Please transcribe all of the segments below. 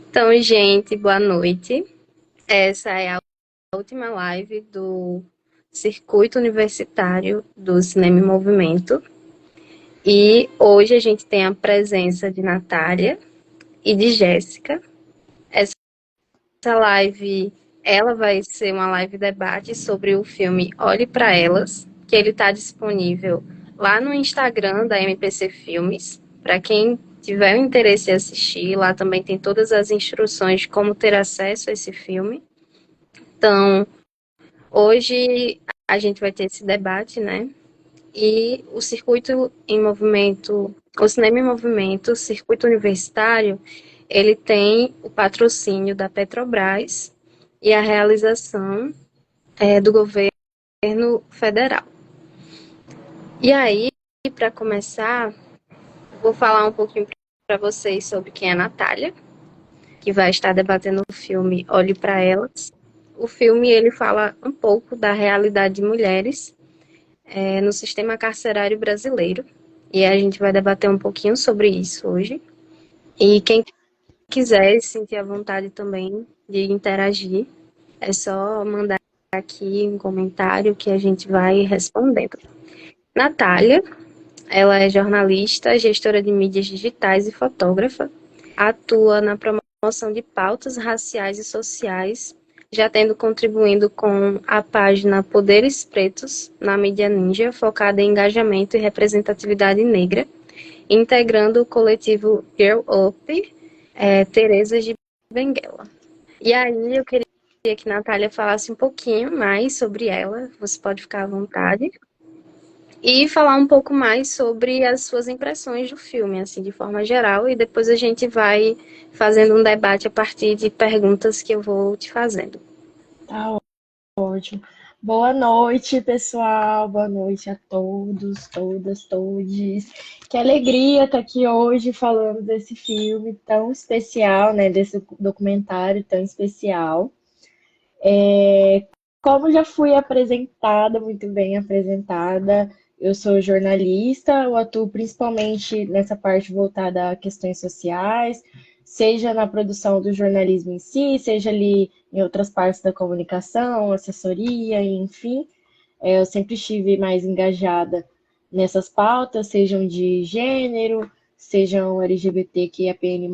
Então, gente, boa noite. Essa é a última live do Circuito Universitário do Cinema em Movimento. E hoje a gente tem a presença de Natália e de Jéssica. Essa live, ela vai ser uma live debate sobre o filme Olhe para Elas, que ele está disponível lá no Instagram da MPC Filmes, para quem tiver o interesse em assistir. Lá também tem todas as instruções de como ter acesso a esse filme. Então, hoje a gente vai ter esse debate, né? E o Circuito em Movimento, o Cinema em Movimento, o Circuito Universitário, ele tem o patrocínio da Petrobras e a realização do governo federal. E aí, para começar, vou falar um pouquinho para vocês sobre quem é a Natália, que vai estar debatendo o filme Olhe para Elas. O filme ele fala um pouco da realidade de mulheres no sistema carcerário brasileiro. E a gente vai debater um pouquinho sobre isso hoje. E quem quiser sentir a vontade também de interagir, é só mandar aqui um comentário que a gente vai respondendo. Natália, ela é jornalista, gestora de mídias digitais e fotógrafa. Atua na promoção de pautas raciais e sociais, já tendo contribuído com a página Poderes Pretos na mídia Ninja, focada em engajamento e representatividade negra, integrando o coletivo Girl Up, Teresa de Benguela. E aí eu queria que a Natália falasse um pouquinho mais sobre ela, você pode ficar à vontade, e falar um pouco mais sobre as suas impressões do filme, assim, de forma geral, e depois a gente vai fazendo um debate a partir de perguntas que eu vou te fazendo. Tá ótimo. Boa noite, pessoal. Boa noite a todos, todas, todes. Que alegria estar aqui hoje falando desse filme tão especial, né? Desse documentário tão especial. Como já fui apresentada, muito bem apresentada, eu sou jornalista, eu atuo principalmente nessa parte voltada a questões sociais, seja na produção do jornalismo em si, seja ali em outras partes da comunicação, assessoria, enfim. Eu sempre estive mais engajada nessas pautas, sejam de gênero, sejam LGBTQIAPN+,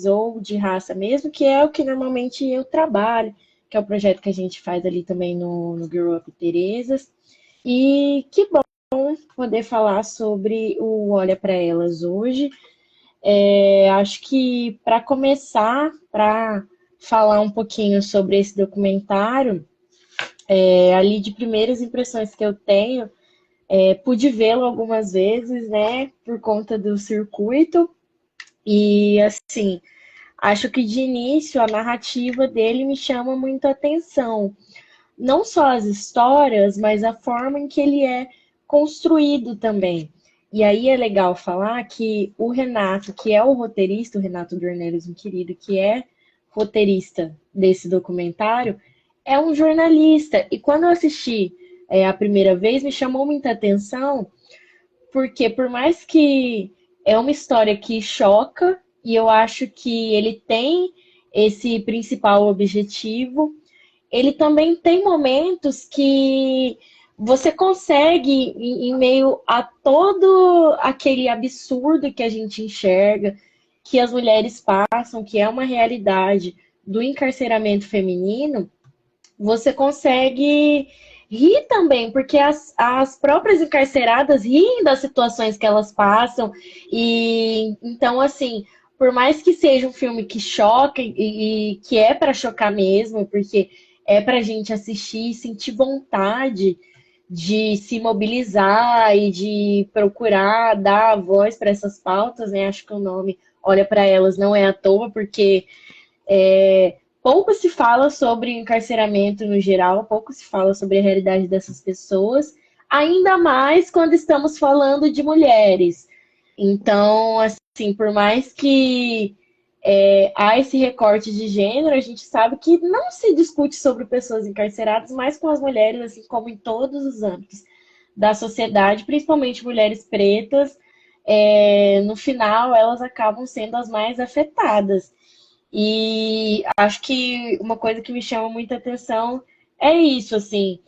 ou de raça mesmo, que é o que normalmente eu trabalho, que é o projeto que a gente faz ali também no Grow Up Terezas. E que bom poder falar sobre o Olha para Elas hoje. Acho que para começar, para falar um pouquinho sobre esse documentário, ali de primeiras impressões que eu tenho, pude vê-lo algumas vezes, né, por conta do circuito, e assim, acho que de início a narrativa dele me chama muito a atenção. Não só as histórias, mas a forma em que ele é construído também. E aí é legal falar que o Renato, que é o roteirista, o Renato Dornelles, um querido, que é roteirista desse documentário, é um jornalista. E quando eu assisti a primeira vez, me chamou muita atenção, porque por mais que é uma história que choca, e eu acho que ele tem esse principal objetivo, ele também tem momentos que você consegue, em meio a todo aquele absurdo que a gente enxerga, que as mulheres passam, que é uma realidade do encarceramento feminino, você consegue rir também, porque as próprias encarceradas riem das situações que elas passam. E então, assim, por mais que seja um filme que choca e que é para chocar mesmo, porque é para a gente assistir e sentir vontade de se mobilizar e de procurar dar voz para essas pautas, né? Acho que o nome Olha para Elas não é à toa, porque pouco se fala sobre encarceramento no geral, pouco se fala sobre a realidade dessas pessoas, ainda mais quando estamos falando de mulheres. Então, assim, por mais que há esse recorte de gênero, a gente sabe que não se discute sobre pessoas encarceradas, mas com as mulheres, assim como em todos os âmbitos da sociedade, principalmente mulheres pretas, no final elas acabam sendo as mais afetadas. E acho que uma coisa que me chama muita atenção é isso, assim,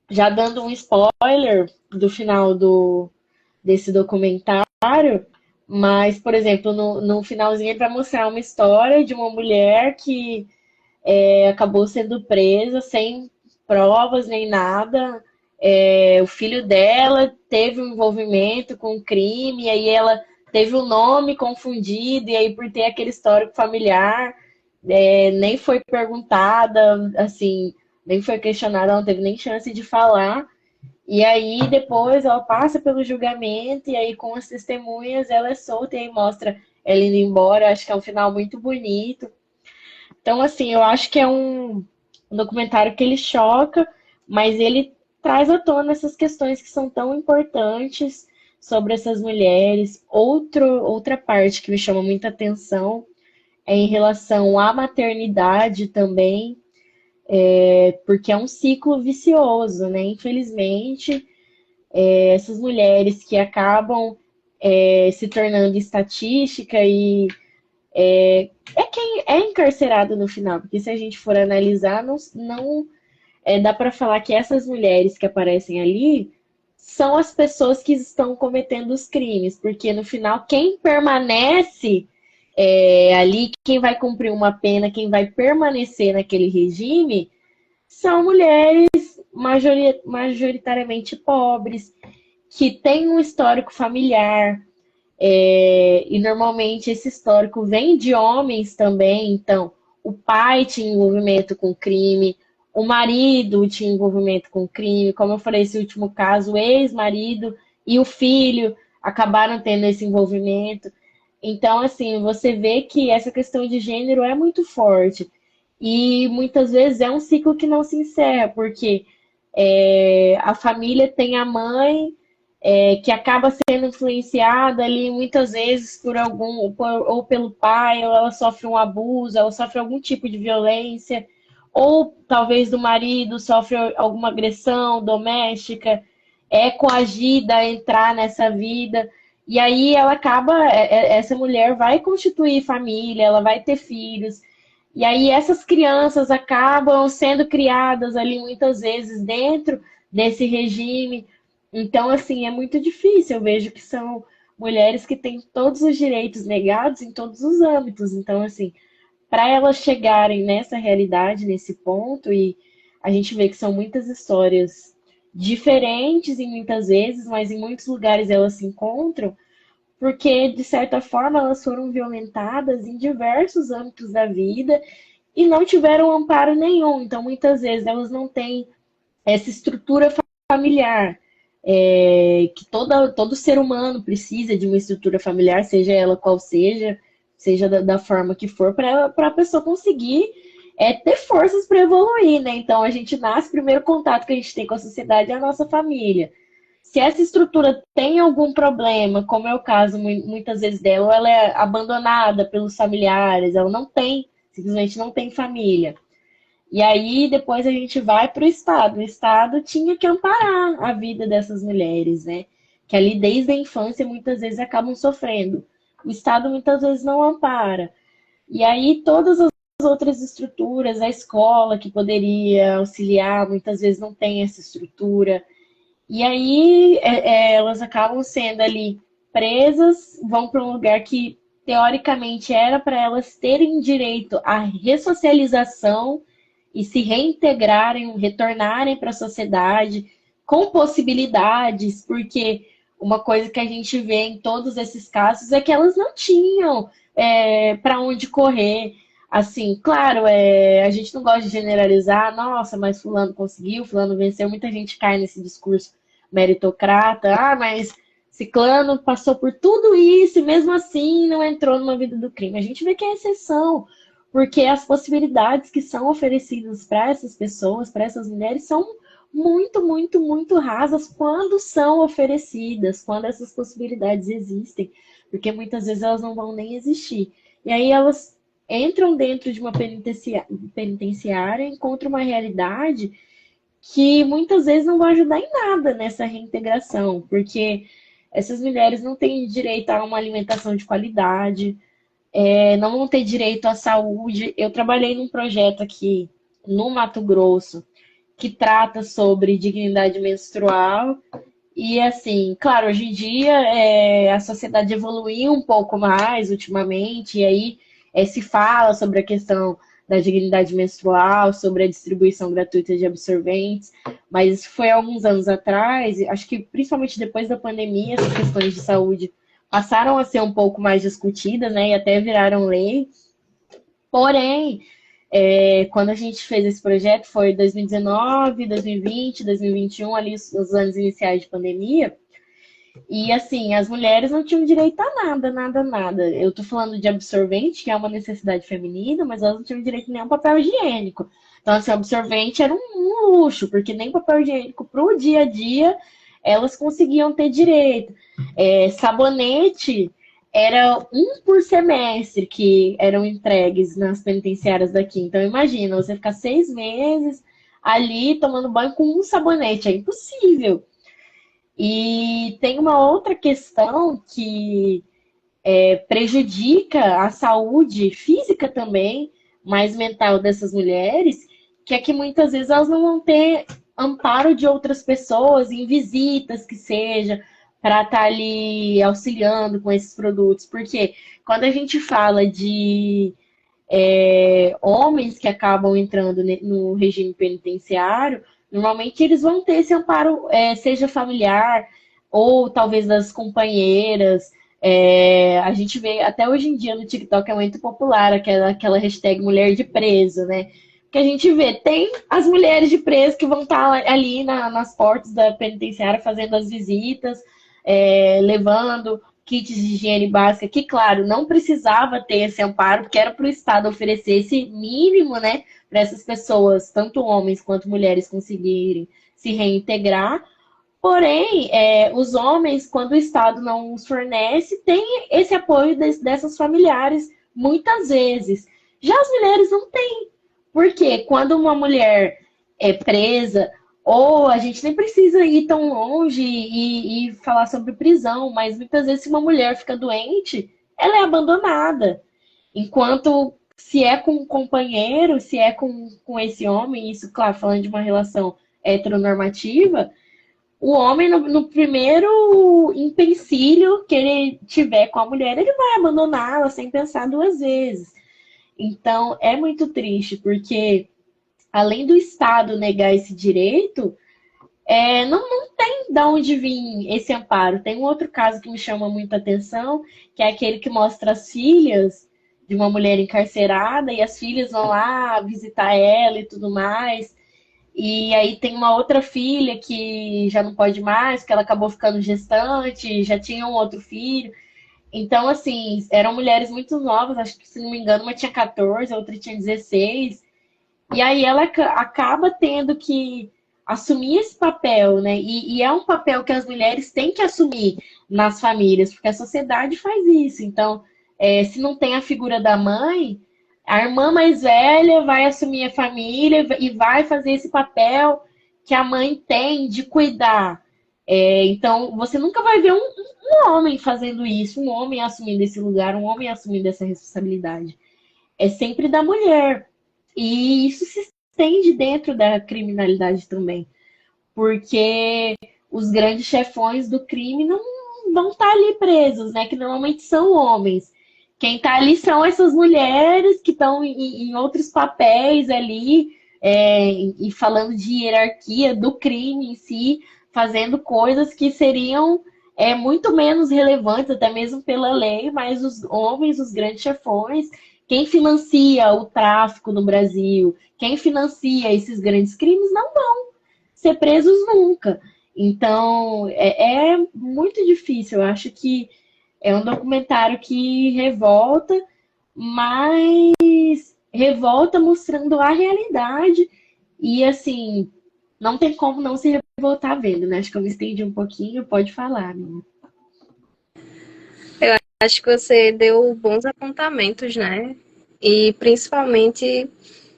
já dando um spoiler do final desse documentário, mas, por exemplo, no finalzinho ele vai mostrar uma história de uma mulher que acabou sendo presa sem provas nem nada. O filho dela teve um envolvimento com o crime, e aí ela teve o nome confundido, e aí por ter aquele histórico familiar, nem foi perguntada, assim, nem foi questionada, ela não teve nem chance de falar. E aí depois ela passa pelo julgamento, e aí com as testemunhas ela é solta e aí mostra ela indo embora. Acho que é um final muito bonito. Então, assim, eu acho que é um documentário que ele choca, mas ele traz à tona essas questões que são tão importantes sobre essas mulheres. Outra parte que me chama muita atenção é em relação à maternidade também, porque é um ciclo vicioso, né? Infelizmente, essas mulheres que acabam se tornando estatística e é quem é encarcerado no final, porque se a gente for analisar, não dá para falar que essas mulheres que aparecem ali são as pessoas que estão cometendo os crimes, porque no final quem permanece ali, quem vai cumprir uma pena, quem vai permanecer naquele regime, são mulheres majoritariamente pobres, que têm um histórico familiar, e normalmente esse histórico vem de homens também, então o pai tinha envolvimento com crime, o marido tinha envolvimento com crime, como eu falei, esse último caso, o ex-marido e o filho acabaram tendo esse envolvimento. Então, assim, você vê que essa questão de gênero é muito forte. E muitas vezes é um ciclo que não se encerra, porque a família tem a mãe que acaba sendo influenciada ali muitas vezes ou pelo pai, ou ela sofre um abuso, ela sofre algum tipo de violência, ou talvez do marido sofre alguma agressão doméstica, é coagida a entrar nessa vida. E aí ela acaba, essa mulher vai constituir família, ela vai ter filhos. E aí essas crianças acabam sendo criadas ali muitas vezes dentro desse regime. Então, assim, é muito difícil. Eu vejo que são mulheres que têm todos os direitos negados em todos os âmbitos. Então, assim, para elas chegarem nessa realidade, nesse ponto, e a gente vê que são muitas histórias diferentes em muitas vezes, mas em muitos lugares elas se encontram, porque, de certa forma, elas foram violentadas em diversos âmbitos da vida e não tiveram amparo nenhum. Então, muitas vezes, elas não têm essa estrutura familiar, que todo ser humano precisa de uma estrutura familiar, seja ela qual seja, seja da forma que for, para a pessoa conseguir ter forças para evoluir, né? Então, a gente nasce, o primeiro contato que a gente tem com a sociedade é a nossa família. Se essa estrutura tem algum problema, como é o caso muitas vezes dela, ou ela é abandonada pelos familiares, ela não tem, simplesmente não tem família. E aí depois a gente vai para o Estado. O Estado tinha que amparar a vida dessas mulheres, né? Que ali desde a infância muitas vezes acabam sofrendo. O Estado muitas vezes não ampara. E aí todas as outras estruturas, a escola que poderia auxiliar, muitas vezes não tem essa estrutura. E aí elas acabam sendo ali presas, vão para um lugar que teoricamente era para elas terem direito à ressocialização e se reintegrarem, retornarem para a sociedade com possibilidades, porque uma coisa que a gente vê em todos esses casos é que elas não tinham para onde correr. Assim, claro, a gente não gosta de generalizar, nossa, mas fulano conseguiu, fulano venceu, muita gente cai nesse discurso meritocrata, mas ciclano passou por tudo isso e mesmo assim não entrou numa vida do crime. A gente vê que é exceção, porque as possibilidades que são oferecidas para essas pessoas, para essas mulheres, são muito, muito, muito rasas quando são oferecidas, quando essas possibilidades existem, porque muitas vezes elas não vão nem existir. E aí elas entram dentro de uma penitenciária, encontram uma realidade que muitas vezes não vai ajudar em nada nessa reintegração, porque essas mulheres não têm direito a uma alimentação de qualidade, não vão ter direito à saúde. Eu trabalhei num projeto aqui no Mato Grosso que trata sobre dignidade menstrual. E assim, claro, hoje em dia a sociedade evoluiu um pouco mais ultimamente, e aí se fala sobre a questão da dignidade menstrual, sobre a distribuição gratuita de absorventes, mas isso foi há alguns anos atrás, acho que principalmente depois da pandemia, essas questões de saúde passaram a ser um pouco mais discutidas, né, e até viraram lei. Porém, quando a gente fez esse projeto, foi 2019, 2020, 2021, ali os anos iniciais de pandemia, e assim, as mulheres não tinham direito a nada, nada, nada. Eu tô falando de absorvente, que é uma necessidade feminina, mas elas não tinham direito nem a um papel higiênico. Então, assim, o absorvente era um luxo, porque nem papel higiênico pro dia a dia elas conseguiam ter direito. Sabonete era um por semestre que eram entregues nas penitenciárias daqui. Então, imagina, você ficar 6 meses ali tomando banho com um sabonete, é impossível. E tem uma outra questão que prejudica a saúde física também, mas mental dessas mulheres, que é que muitas vezes elas não vão ter amparo de outras pessoas, em visitas que seja, para estar ali auxiliando com esses produtos. Porque quando a gente fala de homens que acabam entrando no regime penitenciário, normalmente eles vão ter esse amparo, seja familiar ou talvez das companheiras. A gente vê até hoje em dia no TikTok é muito popular aquela hashtag mulher de preso, né? Que a gente vê, tem as mulheres de preso que vão estar ali nas portas da penitenciária fazendo as visitas, levando kits de higiene básica, que, claro, não precisava ter esse amparo, porque era para o Estado oferecer esse mínimo, né, para essas pessoas, tanto homens quanto mulheres, conseguirem se reintegrar. Porém, os homens, quando o Estado não os fornece, tem esse apoio dessas familiares, muitas vezes. Já as mulheres não têm. Porque quando uma mulher é presa, ou a gente nem precisa ir tão longe e falar sobre prisão, mas muitas vezes se uma mulher fica doente, ela é abandonada. Enquanto se é com um companheiro, se é com esse homem, isso, claro, falando de uma relação heteronormativa, o homem, no primeiro empecilho que ele tiver com a mulher, ele vai abandoná-la sem pensar duas vezes. Então, é muito triste, porque além do Estado negar esse direito, não tem de onde vir esse amparo. Tem um outro caso que me chama muita atenção, que é aquele que mostra as filhas de uma mulher encarcerada e as filhas vão lá visitar ela e tudo mais. E aí tem uma outra filha que já não pode mais, porque ela acabou ficando gestante, já tinha um outro filho. Então, assim, eram mulheres muito novas, acho que, se não me engano, uma tinha 14, a outra tinha 16. E aí ela acaba tendo que assumir esse papel, né? E é um papel que as mulheres têm que assumir nas famílias, porque a sociedade faz isso. Então, se não tem a figura da mãe, a irmã mais velha vai assumir a família e vai fazer esse papel que a mãe tem de cuidar. Então, você nunca vai ver um homem fazendo isso, um homem assumindo esse lugar, um homem assumindo essa responsabilidade. É sempre da mulher. E isso se estende dentro da criminalidade também, porque os grandes chefões do crime não vão estar ali presos, né? Que normalmente são homens. Quem está ali são essas mulheres que estão em outros papéis ali, e falando de hierarquia do crime em si, fazendo coisas que seriam muito menos relevantes, até mesmo pela lei, mas os homens, os grandes chefões, quem financia o tráfico no Brasil, quem financia esses grandes crimes, não vão ser presos nunca. Então, é muito difícil. Eu acho que é um documentário que revolta, mas revolta mostrando a realidade. E, assim, não tem como não se revoltar vendo, né? Acho que eu me estendi um pouquinho, pode falar, né? Acho que você deu bons apontamentos, né? E principalmente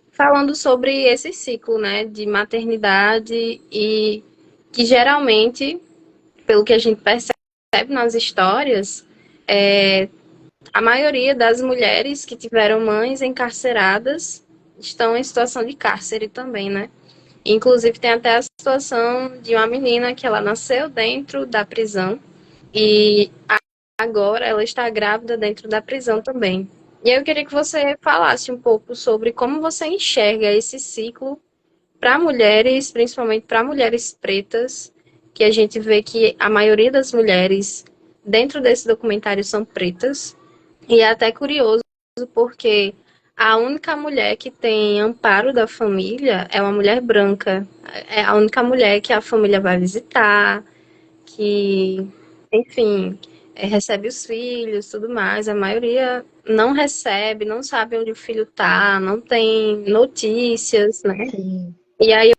falando sobre esse ciclo, né, de maternidade e que geralmente, pelo que a gente percebe nas histórias, A maioria das mulheres que tiveram mães encarceradas estão em situação de cárcere também, né? Inclusive, tem até a situação de uma menina que ela nasceu dentro da prisão e agora ela está grávida dentro da prisão também. E eu queria que você falasse um pouco sobre como você enxerga esse ciclo para mulheres, principalmente para mulheres pretas, que a gente vê que a maioria das mulheres dentro desse documentário são pretas. E é até curioso porque a única mulher que tem amparo da família é uma mulher branca. É a única mulher que a família vai visitar, que, enfim, recebe os filhos, tudo mais. A maioria não recebe, não sabe onde o filho tá, não tem notícias, né? Sim. E aí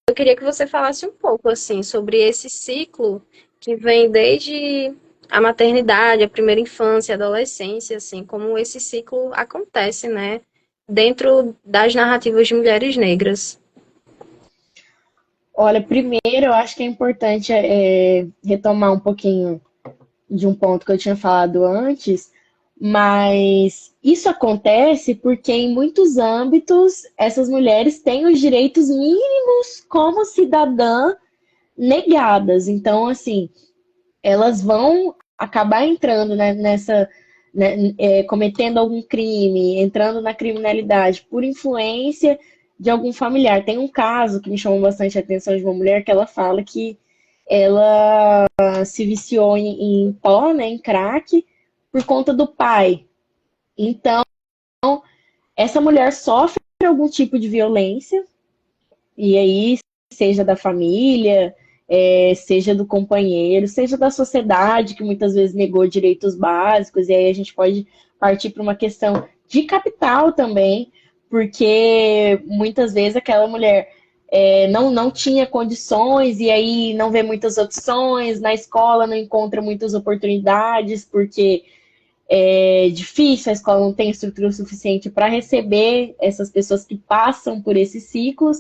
eu queria que você falasse um pouco assim sobre esse ciclo que vem desde a maternidade, a primeira infância, a adolescência, assim, como esse ciclo acontece, né, dentro das narrativas de mulheres negras. Olha, primeiro eu acho que é importante retomar um pouquinho de um ponto que eu tinha falado antes, mas isso acontece porque em muitos âmbitos essas mulheres têm os direitos mínimos como cidadã negadas. Então, assim, elas vão acabar entrando, né, cometendo algum crime, entrando na criminalidade por influência de algum familiar. Tem um caso que me chamou bastante a atenção de uma mulher que ela fala que ela se viciou em pó, né, em crack, por conta do pai. Então, essa mulher sofre algum tipo de violência, e aí, seja da família, seja do companheiro, seja da sociedade, que muitas vezes negou direitos básicos, e aí a gente pode partir para uma questão de capital também, porque muitas vezes aquela mulher não tinha condições e aí não vê muitas opções, na escola não encontra muitas oportunidades, porque é difícil, a escola não tem estrutura suficiente para receber essas pessoas que passam por esses ciclos.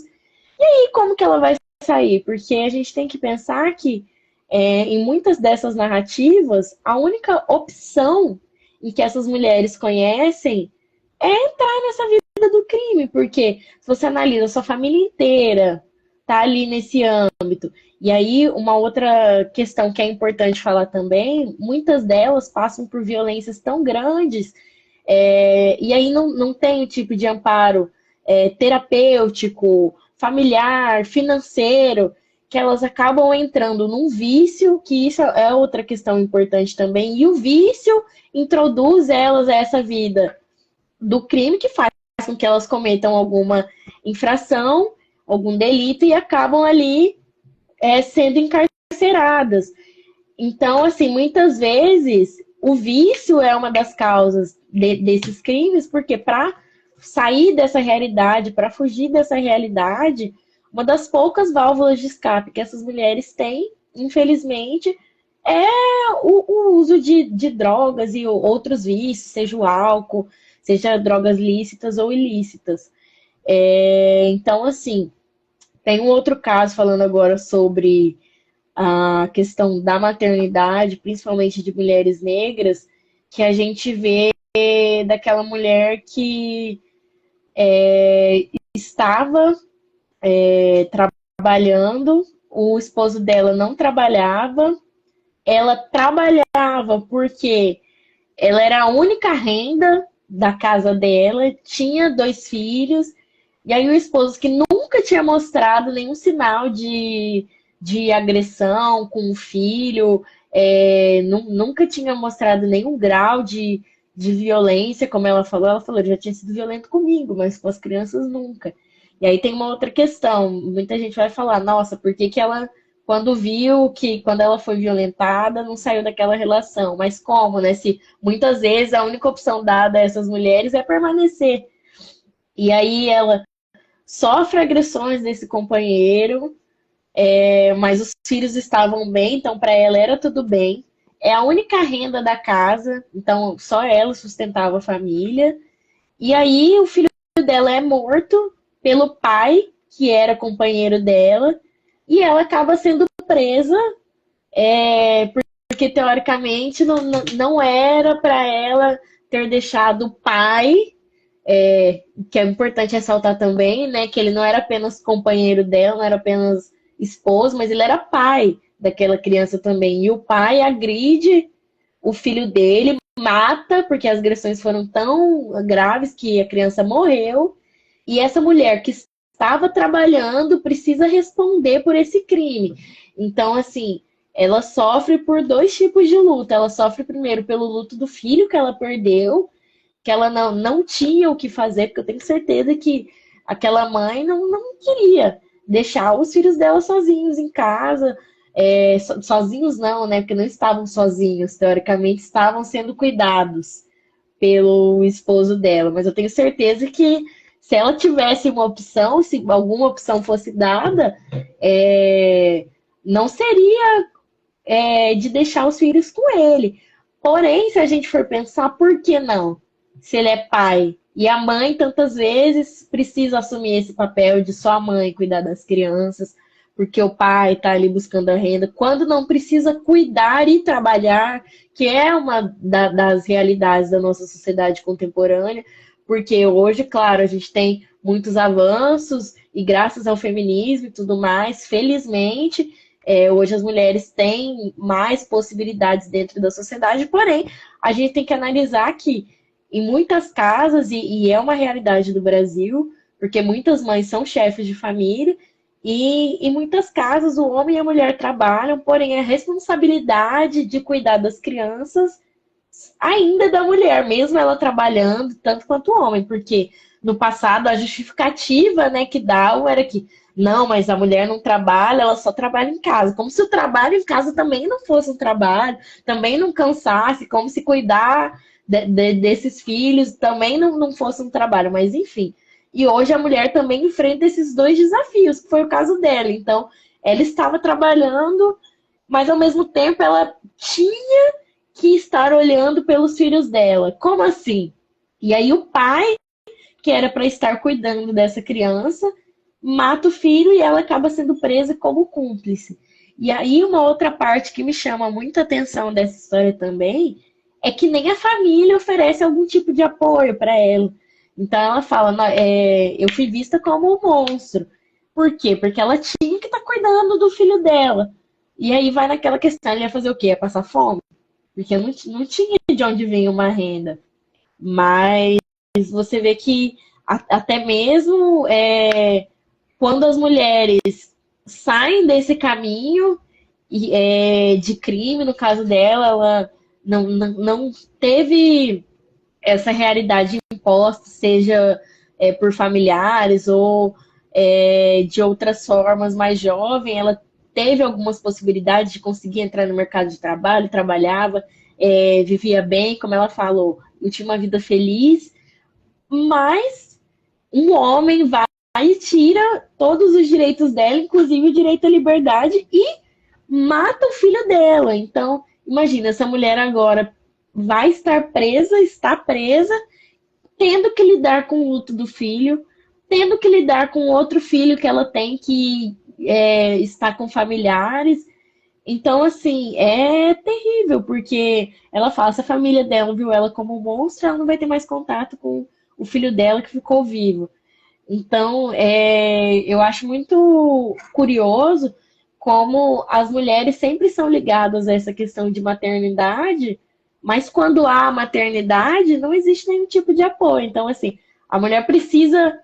E como que ela vai sair? Porque a gente tem que pensar que em muitas dessas narrativas, a única opção em que essas mulheres conhecem é entrar nessa vida do crime, porque se você analisa a sua família inteira, tá ali nesse âmbito. E aí, uma outra questão que é importante falar também, muitas delas passam por violências tão grandes, e aí não tem o tipo de amparo terapêutico, familiar, financeiro, que elas acabam entrando num vício, que isso é outra questão importante também, e o vício introduz elas a essa vida do crime que faz com que elas cometam alguma infração, algum delito e acabam ali sendo encarceradas. Então, assim, muitas vezes o vício é uma das causas desses crimes, porque para sair dessa realidade, para fugir dessa realidade, uma das poucas válvulas de escape que essas mulheres têm, infelizmente, é o uso de drogas e outros vícios, seja o álcool, seja drogas lícitas ou ilícitas. Então, assim, tem um outro caso falando agora sobre a questão da maternidade, principalmente de mulheres negras, que a gente vê daquela mulher que estava trabalhando, o esposo dela não trabalhava, ela trabalhava porque ela era a única renda da casa dela, tinha 2 filhos, e aí o esposo que nunca tinha mostrado nenhum sinal de agressão com o filho, nunca tinha mostrado nenhum grau de violência, como ela falou, ele já tinha sido violento comigo, mas com as crianças nunca. E aí tem uma outra questão, muita gente vai falar, nossa, por que que ela, quando viu que quando ela foi violentada, não saiu daquela relação? Mas como, né? Se muitas vezes a única opção dada a essas mulheres é permanecer. E aí ela sofre agressões desse companheiro, mas os filhos estavam bem, então para ela era tudo bem. É a única renda da casa, então só ela sustentava a família. E aí o filho dela é morto pelo pai, que era companheiro dela, e ela acaba sendo presa porque porque teoricamente não era para ela ter deixado o pai, que é importante ressaltar também, né? Que ele não era apenas companheiro dela, não era apenas esposo, mas ele era pai daquela criança também. E o pai agride o filho dele, mata, porque as agressões foram tão graves que a criança morreu. E essa mulher que estava trabalhando precisa responder por esse crime. Então, assim, ela sofre por dois tipos de luta. Ela sofre primeiro pelo luto do filho que ela perdeu, que ela não tinha o que fazer, porque eu tenho certeza que aquela mãe não queria deixar os filhos dela sozinhos em casa. Sozinhos não, né? Porque não estavam sozinhos, teoricamente estavam sendo cuidados pelo esposo dela. Mas eu tenho certeza que se ela tivesse uma opção, se alguma opção fosse dada, não seria de deixar os filhos com ele. Porém, se a gente for pensar, por que não? Se ele é pai e a mãe tantas vezes precisa assumir esse papel de só a mãe cuidar das crianças, porque o pai está ali buscando a renda, quando não precisa cuidar e trabalhar, que é uma das realidades da nossa sociedade contemporânea, porque hoje, claro, a gente tem muitos avanços e graças ao feminismo e tudo mais, felizmente, hoje as mulheres têm mais possibilidades dentro da sociedade, porém, a gente tem que analisar que em muitas casas, e é uma realidade do Brasil, porque muitas mães são chefes de família, e em muitas casas o homem e a mulher trabalham, porém a responsabilidade de cuidar das crianças ainda é da mulher, mesmo ela trabalhando, tanto quanto o homem, porque no passado a justificativa, né, que davam era que não, mas a mulher não trabalha, ela só trabalha em casa. Como se o trabalho em casa também não fosse um trabalho, também não cansasse, como se cuidar desses filhos também não fosse um trabalho, mas enfim. E hoje a mulher também enfrenta esses dois desafios, que foi o caso dela. Então, ela estava trabalhando, mas ao mesmo tempo ela tinha que estar olhando pelos filhos dela. Como assim? E aí o pai, que era para estar cuidando dessa criança, mata o filho e ela acaba sendo presa como cúmplice. E aí uma outra parte que me chama muita atenção dessa história também é que nem a família oferece algum tipo de apoio para ela. Então ela fala, eu fui vista como um monstro. Por quê? Porque ela tinha que estar cuidando do filho dela. E aí vai naquela questão, ela ia fazer o quê? Ia passar fome? Porque não tinha de onde vinha uma renda. Mas você vê que até mesmo quando as mulheres saem desse caminho de crime, no caso dela, ela não teve essa realidade imposta, seja por familiares ou de outras formas mais jovem, ela teve algumas possibilidades de conseguir entrar no mercado de trabalho, trabalhava, vivia bem, como ela falou, eu tinha uma vida feliz, mas um homem vai e tira todos os direitos dela, inclusive o direito à liberdade, e mata o filho dela. Então, imagina, essa mulher agora vai estar presa, está presa, tendo que lidar com o luto do filho, tendo que lidar com outro filho que ela tem que está com familiares. Então, assim, é terrível, porque ela fala, se a família dela viu ela como um monstro, ela não vai ter mais contato com o filho dela que ficou vivo. Então, eu acho muito curioso como as mulheres sempre são ligadas a essa questão de maternidade, mas quando há maternidade, não existe nenhum tipo de apoio. Então, assim, a mulher precisa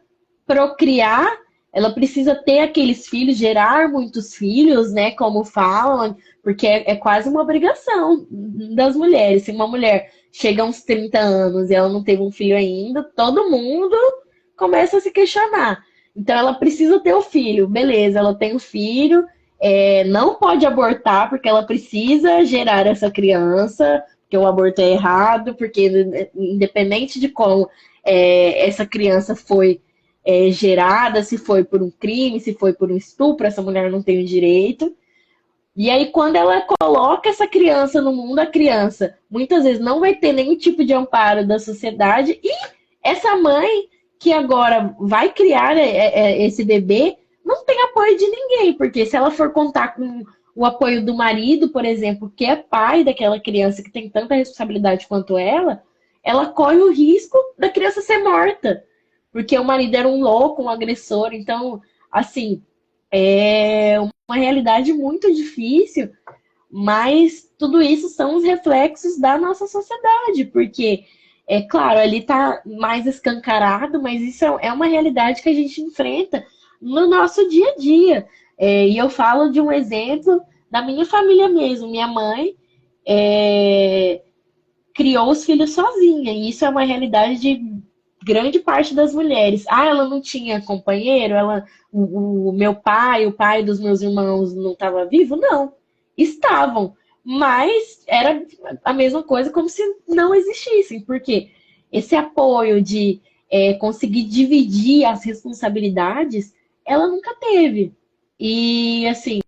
procriar, ela precisa ter aqueles filhos, gerar muitos filhos, né? Como falam, porque é quase uma obrigação das mulheres. Se uma mulher chega a uns 30 anos e ela não teve um filho ainda, todo mundo começa a se questionar. Então, ela precisa ter o filho. Beleza, ela tem o filho, não pode abortar, porque ela precisa gerar essa criança, porque o aborto é errado, porque independente de como essa criança foi gerada, se foi por um crime, se foi por um estupro, essa mulher não tem o direito. E aí, quando ela coloca essa criança no mundo, a criança muitas vezes não vai ter nenhum tipo de amparo da sociedade, e essa mãe que agora vai criar esse bebê não tem apoio de ninguém, porque se ela for contar com o apoio do marido, por exemplo, que é pai daquela criança que tem tanta responsabilidade quanto ela corre o risco da criança ser morta, porque o marido era um louco, um agressor. Então, assim, é uma realidade muito difícil, mas tudo isso são os reflexos da nossa sociedade, porque, é claro, ali está mais escancarado, mas isso é uma realidade que a gente enfrenta no nosso dia a dia. E eu falo de um exemplo da minha família mesmo. Minha mãe é, criou os filhos sozinha, e isso é uma realidade de grande parte das mulheres. Ah, ela não tinha companheiro, o meu pai, o pai dos meus irmãos não estava vivo? Não, estavam, mas era a mesma coisa como se não existissem, porque esse apoio de conseguir dividir as responsabilidades, ela nunca teve. E assim,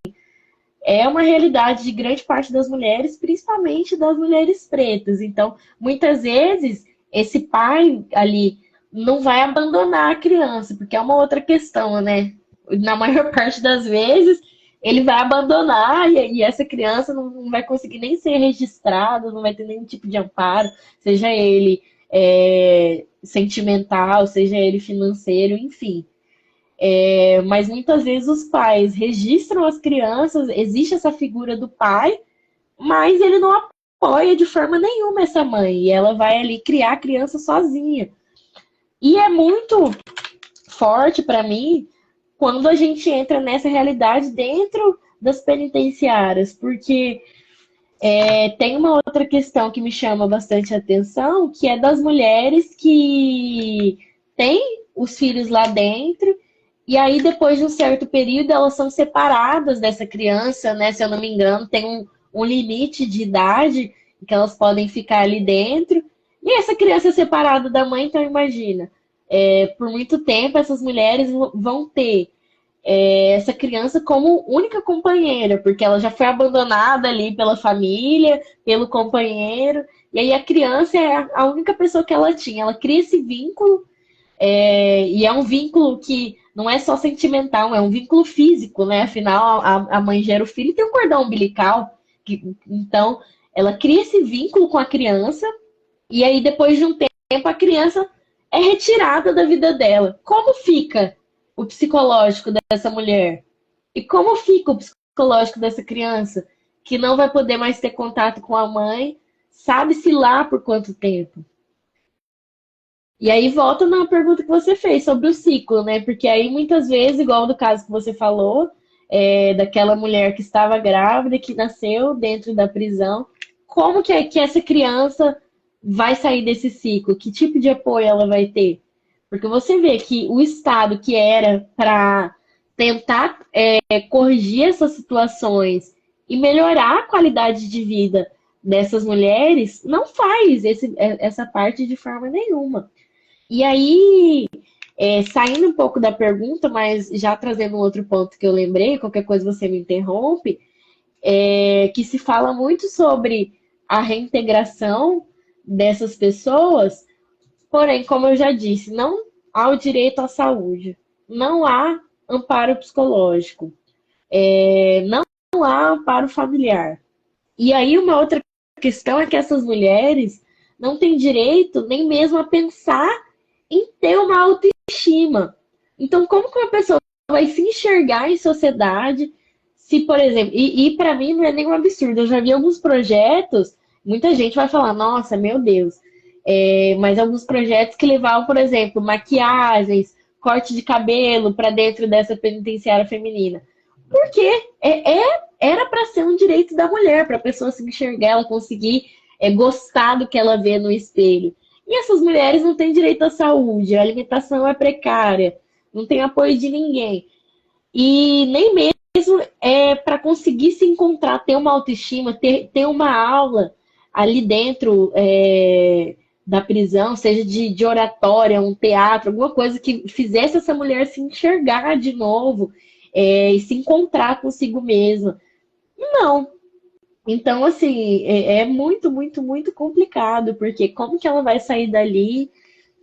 é uma realidade de grande parte das mulheres, principalmente das mulheres pretas. Então, muitas vezes, esse pai ali não vai abandonar a criança, porque é uma outra questão, né? Na maior parte das vezes, ele vai abandonar e essa criança não vai conseguir nem ser registrada, não vai ter nenhum tipo de amparo, seja ele sentimental, seja ele financeiro, enfim. Mas muitas vezes os pais registram as crianças, existe essa figura do pai, mas ele não apoia de forma nenhuma essa mãe. E ela vai ali criar a criança sozinha. E é muito forte para mim quando a gente entra nessa realidade dentro das penitenciárias, porque tem uma outra questão que me chama bastante atenção, que é das mulheres que têm os filhos lá dentro. E aí, depois de um certo período, elas são separadas dessa criança, né? Se eu não me engano, tem um limite de idade que elas podem ficar ali dentro. E essa criança é separada da mãe, então imagina, por muito tempo essas mulheres vão ter essa criança como única companheira, porque ela já foi abandonada ali pela família, pelo companheiro, e aí a criança é a única pessoa que ela tinha. Ela cria esse vínculo, e é um vínculo que não é só sentimental, é um vínculo físico, né? Afinal, a mãe gera o filho e tem um cordão umbilical. Então, ela cria esse vínculo com a criança, e aí depois de um tempo a criança é retirada da vida dela. Como fica o psicológico dessa mulher? E como fica o psicológico dessa criança que não vai poder mais ter contato com a mãe, sabe-se lá por quanto tempo? E aí volta na pergunta que você fez sobre o ciclo, né? Porque aí muitas vezes, igual do caso que você falou, daquela mulher que estava grávida, que nasceu dentro da prisão, como que essa criança vai sair desse ciclo? Que tipo de apoio ela vai ter? Porque você vê que o Estado que era para tentar corrigir essas situações e melhorar a qualidade de vida dessas mulheres, não faz essa parte de forma nenhuma. E aí, saindo um pouco da pergunta, mas já trazendo um outro ponto que eu lembrei, qualquer coisa você me interrompe, que se fala muito sobre a reintegração dessas pessoas, porém, como eu já disse, não há o direito à saúde, não há amparo psicológico, não há amparo familiar. E aí, uma outra questão é que essas mulheres não têm direito nem mesmo a pensar em ter uma autoestima. Então, como que uma pessoa vai se enxergar em sociedade se, por exemplo, e para mim não é nenhum absurdo, eu já vi alguns projetos, muita gente vai falar, nossa, meu Deus, mas alguns projetos que levavam, por exemplo, maquiagens, corte de cabelo para dentro dessa penitenciária feminina. Porque era para ser um direito da mulher, para a pessoa se enxergar, ela conseguir gostar do que ela vê no espelho. E essas mulheres não têm direito à saúde, a alimentação é precária, não tem apoio de ninguém. E nem mesmo para conseguir se encontrar, ter uma autoestima, ter uma aula ali dentro da prisão, seja de oratória, um teatro, alguma coisa que fizesse essa mulher se enxergar de novo e se encontrar consigo mesma. Não. Então, assim, é muito, muito, muito complicado, porque como que ela vai sair dali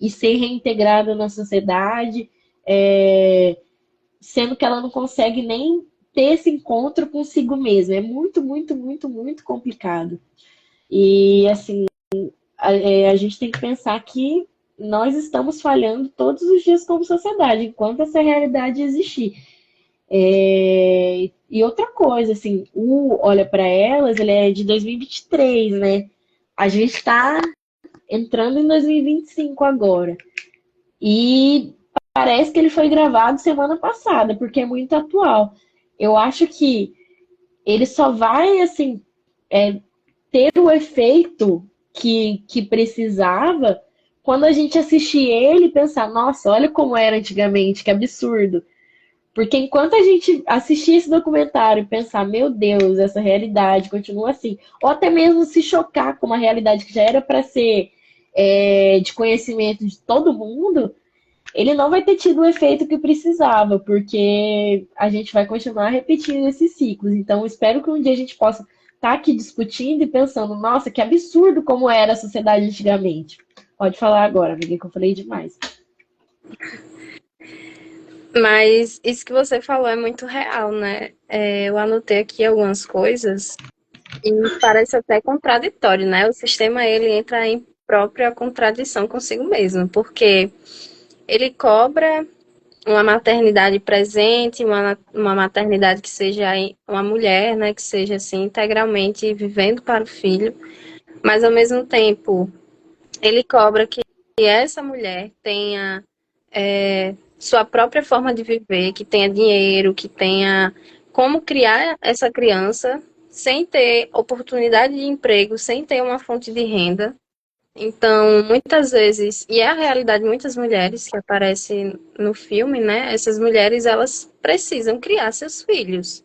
e ser reintegrada na sociedade, sendo que ela não consegue nem ter esse encontro consigo mesmo. É muito, muito, muito, muito complicado. E, assim, a gente tem que pensar que nós estamos falhando todos os dias como sociedade, enquanto essa realidade existir. E outra coisa, assim, o Olha para Elas, ele é de 2023, né? A gente está entrando em 2025 agora. E parece que ele foi gravado semana passada, porque é muito atual. Eu acho que ele só vai, assim, ter o efeito que precisava quando a gente assistir ele e pensar, nossa, olha como era antigamente, que absurdo. Porque enquanto a gente assistir esse documentário e pensar, meu Deus, essa realidade continua assim, ou até mesmo se chocar com uma realidade que já era para ser de conhecimento de todo mundo, ele não vai ter tido o efeito que precisava, porque a gente vai continuar repetindo esses ciclos. Então, espero que um dia a gente possa estar aqui discutindo e pensando, nossa, que absurdo como era a sociedade antigamente. Pode falar agora, amiga, que eu falei demais. Mas isso que você falou é muito real, né? Eu anotei aqui algumas coisas e parece até contraditório, né? O sistema ele entra em própria contradição consigo mesmo, porque ele cobra uma maternidade presente, uma maternidade que seja uma mulher, né? Que seja assim integralmente vivendo para o filho, mas ao mesmo tempo ele cobra que essa mulher tenha sua própria forma de viver, que tenha dinheiro, que tenha como criar essa criança sem ter oportunidade de emprego, sem ter uma fonte de renda. Então, muitas vezes, e é a realidade de muitas mulheres que aparecem no filme, né? Essas mulheres, elas precisam criar seus filhos.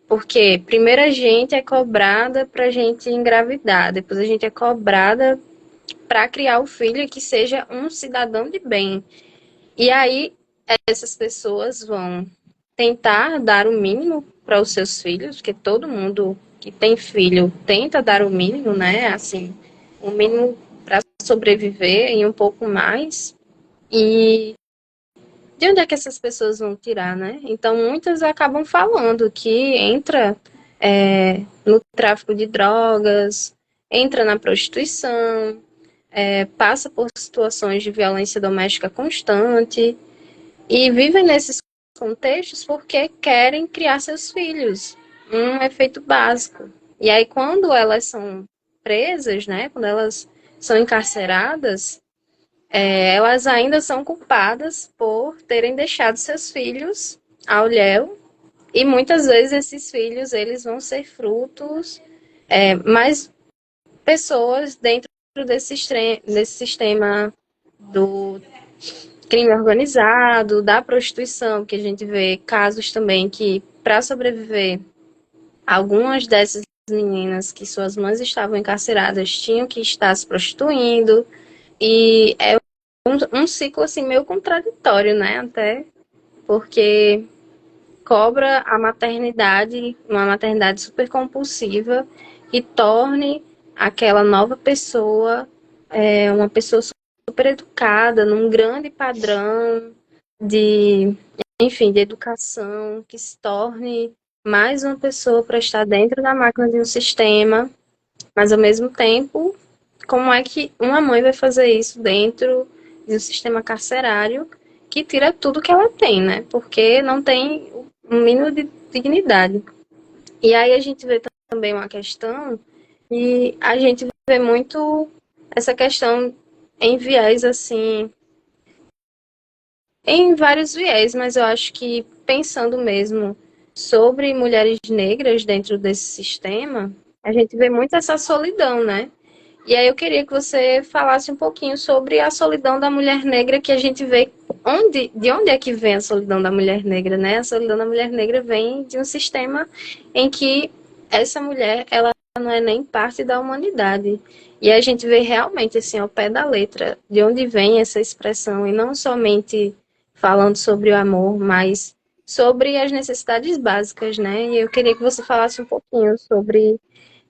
Porque primeiro a gente é cobrada para a gente engravidar, depois a gente é cobrada para criar o filho que seja um cidadão de bem. E aí essas pessoas vão tentar dar o mínimo para os seus filhos, porque todo mundo que tem filho tenta dar o mínimo, né? Assim, o mínimo para sobreviver e um pouco mais. E de onde é que essas pessoas vão tirar, né? Então, muitas acabam falando que entra no tráfico de drogas, entra na prostituição, passa por situações de violência doméstica constante e vivem nesses contextos porque querem criar seus filhos, um efeito básico. E aí, quando elas são presas, né, quando elas são encarceradas, elas ainda são culpadas por terem deixado seus filhos ao léu, e muitas vezes esses filhos eles vão ser frutos, mais pessoas dentro desse sistema do crime organizado, da prostituição, que a gente vê casos também que, para sobreviver, algumas dessas meninas que suas mães estavam encarceradas tinham que estar se prostituindo, e é um ciclo assim meio contraditório, né? Até porque cobra a maternidade, uma maternidade super compulsiva, que torne aquela nova pessoa uma pessoa super educada, num grande padrão de, enfim, de educação, que se torne mais uma pessoa para estar dentro da máquina de um sistema, mas ao mesmo tempo, como é que uma mãe vai fazer isso dentro de um sistema carcerário que tira tudo que ela tem, né? Porque não tem um mínimo de dignidade. E aí a gente vê também uma questão e a gente vê muito essa questão em viés assim, em vários viés, mas eu acho que pensando mesmo sobre mulheres negras dentro desse sistema, a gente vê muito essa solidão, né? E aí eu queria que você falasse um pouquinho sobre a solidão da mulher negra, que a gente vê de onde é que vem a solidão da mulher negra, né? A solidão da mulher negra vem de um sistema em que essa mulher, ela não é nem parte da humanidade. E a gente vê realmente, assim, ao pé da letra, de onde vem essa expressão, e não somente falando sobre o amor, mas sobre as necessidades básicas, né? E eu queria que você falasse um pouquinho sobre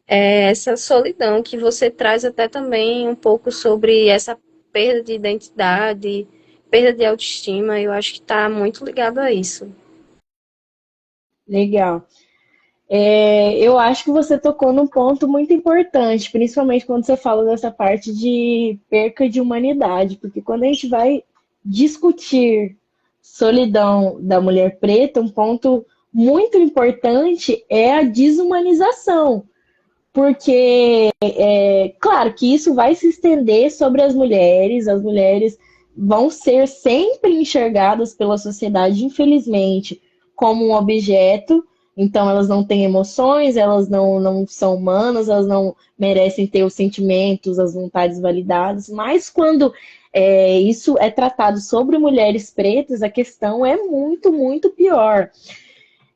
essa solidão que você traz até também um pouco sobre essa perda de identidade, perda de autoestima, eu acho que está muito ligado a isso. Legal. Eu acho que você tocou num ponto muito importante, principalmente quando você fala dessa parte de perca de humanidade, porque quando a gente vai discutir solidão da mulher preta, um ponto muito importante é a desumanização, porque claro que isso vai se estender sobre as mulheres vão ser sempre enxergadas pela sociedade, infelizmente, como um objeto, então elas não têm emoções, elas não são humanas, elas não merecem ter os sentimentos, as vontades validadas, mas quando isso é tratado sobre mulheres pretas, a questão é muito, muito pior.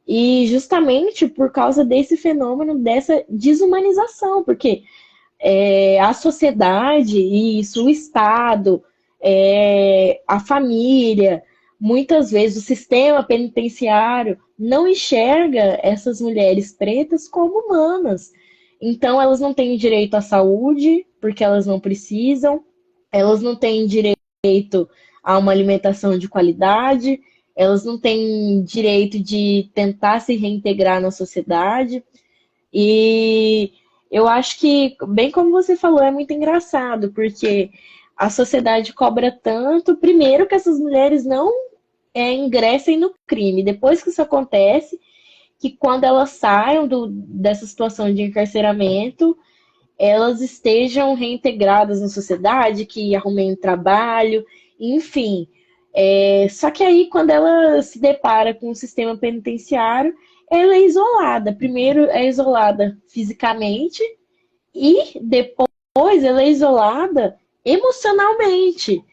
E justamente por causa desse fenômeno, dessa desumanização, porque a sociedade, isso, o Estado, a família, muitas vezes o sistema penitenciário não enxerga essas mulheres pretas como humanas. Então, elas não têm direito à saúde, porque elas não precisam, elas não têm direito a uma alimentação de qualidade, elas não têm direito de tentar se reintegrar na sociedade. E eu acho que, bem como você falou, é muito engraçado, porque a sociedade cobra tanto, primeiro, que essas mulheres não ingressem no crime. Depois que isso acontece, que quando elas saiam dessa situação de encarceramento, elas estejam reintegradas na sociedade, que arrumem um trabalho, enfim. Só que aí, quando ela se depara com o sistema penitenciário, ela é isolada. Primeiro, é isolada fisicamente e depois ela é isolada emocionalmente.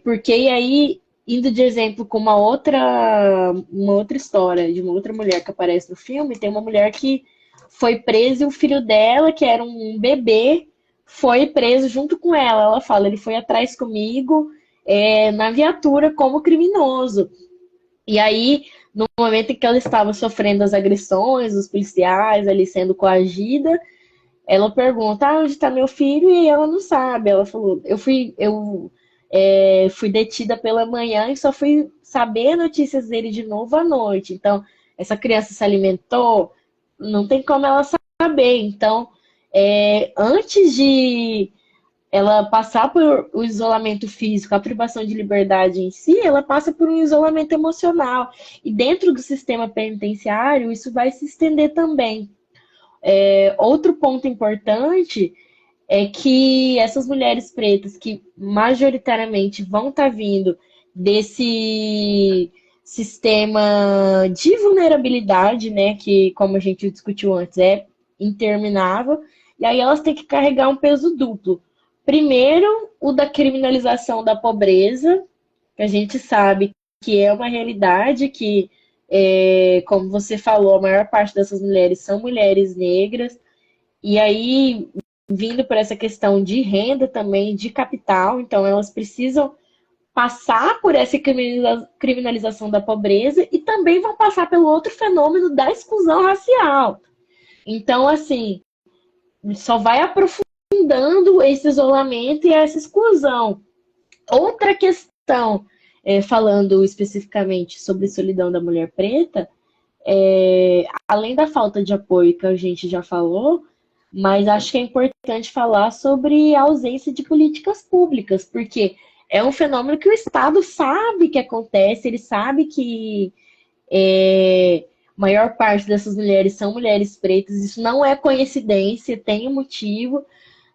Porque aí, indo de exemplo com uma outra história de uma outra mulher que aparece no filme, tem uma mulher que foi presa e o filho dela, que era um bebê, foi preso junto com ela. Ela fala, ele foi atrás comigo na viatura como criminoso. E aí, no momento em que ela estava sofrendo as agressões dos policiais, ali sendo coagida, ela pergunta, onde está meu filho? E ela não sabe. Ela falou, fui detida pela manhã e só fui saber notícias dele de novo à noite. Então, essa criança se alimentou, não tem como ela saber. Então, antes de ela passar por o isolamento físico, a privação de liberdade em si, ela passa por um isolamento emocional. E dentro do sistema penitenciário, isso vai se estender também. Outro ponto importante é que essas mulheres pretas que majoritariamente vão estar vindo desse sistema de vulnerabilidade, né, que como a gente discutiu antes, é interminável, e aí elas têm que carregar um peso duplo. Primeiro, o da criminalização da pobreza, que a gente sabe que é uma realidade que, como você falou, a maior parte dessas mulheres são mulheres negras, e aí vindo por essa questão de renda também, de capital, então elas precisam passar por essa criminalização da pobreza e também vão passar pelo outro fenômeno da exclusão racial. Então, assim, só vai aprofundando esse isolamento e essa exclusão. Outra questão, falando especificamente sobre solidão da mulher preta, além da falta de apoio que a gente já falou, mas acho que é importante falar sobre a ausência de políticas públicas, porque é um fenômeno que o Estado sabe que acontece, ele sabe que a maior parte dessas mulheres são mulheres pretas, isso não é coincidência, tem um motivo,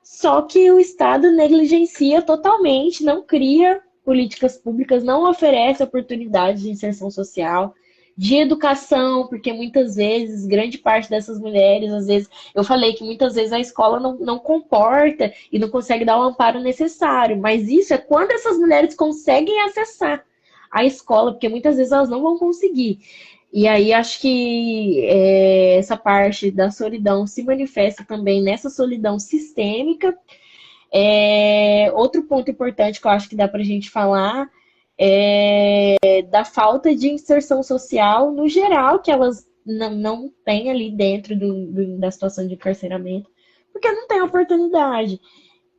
só que o Estado negligencia totalmente, não cria políticas públicas, não oferece oportunidades de inserção social, de educação, porque muitas vezes, grande parte dessas mulheres, às vezes, eu falei que muitas vezes a escola não comporta e não consegue dar o amparo necessário, mas isso é quando essas mulheres conseguem acessar a escola, porque muitas vezes elas não vão conseguir. E aí acho que essa parte da solidão se manifesta também nessa solidão sistêmica. Outro ponto importante que eu acho que dá para a gente falar da falta de inserção social no geral, que elas não têm ali dentro da situação de encarceramento, porque não tem oportunidade.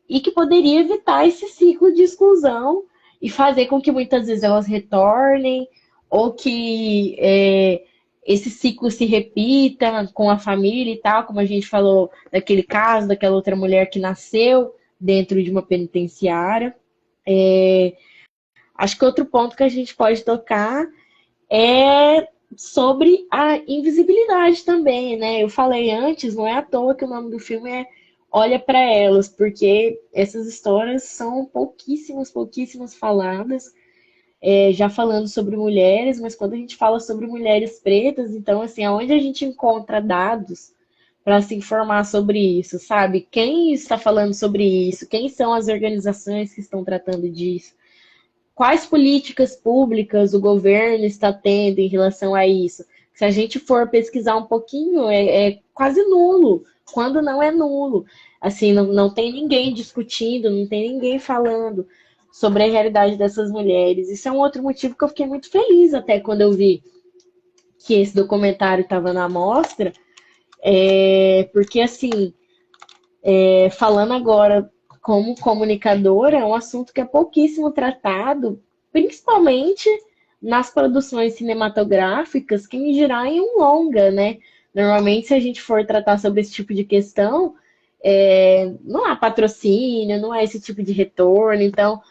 E que poderia evitar esse ciclo de exclusão e fazer com que muitas vezes elas retornem, ou que esse ciclo se repita com a família e tal, como a gente falou daquele caso, daquela outra mulher que nasceu dentro de uma penitenciária. Acho que outro ponto que a gente pode tocar é sobre a invisibilidade também, né? Eu falei antes, não é à toa que o nome do filme é Olha para Elas, porque essas histórias são pouquíssimas faladas, já falando sobre mulheres, mas quando a gente fala sobre mulheres pretas, então, assim, aonde a gente encontra dados para se informar sobre isso, sabe? Quem está falando sobre isso? Quem são as organizações que estão tratando disso? Quais políticas públicas o governo está tendo em relação a isso? Se a gente for pesquisar um pouquinho, é quase nulo, quando não é nulo. Assim, não tem ninguém discutindo, não tem ninguém falando sobre a realidade dessas mulheres. Isso é um outro motivo que eu fiquei muito feliz até quando eu vi que esse documentário estava na mostra, porque assim, falando agora como comunicadora, é um assunto que é pouquíssimo tratado, principalmente nas produções cinematográficas, quem dirá em um longa, né? Normalmente, se a gente for tratar sobre esse tipo de questão, não há patrocínio, não há esse tipo de retorno. Então,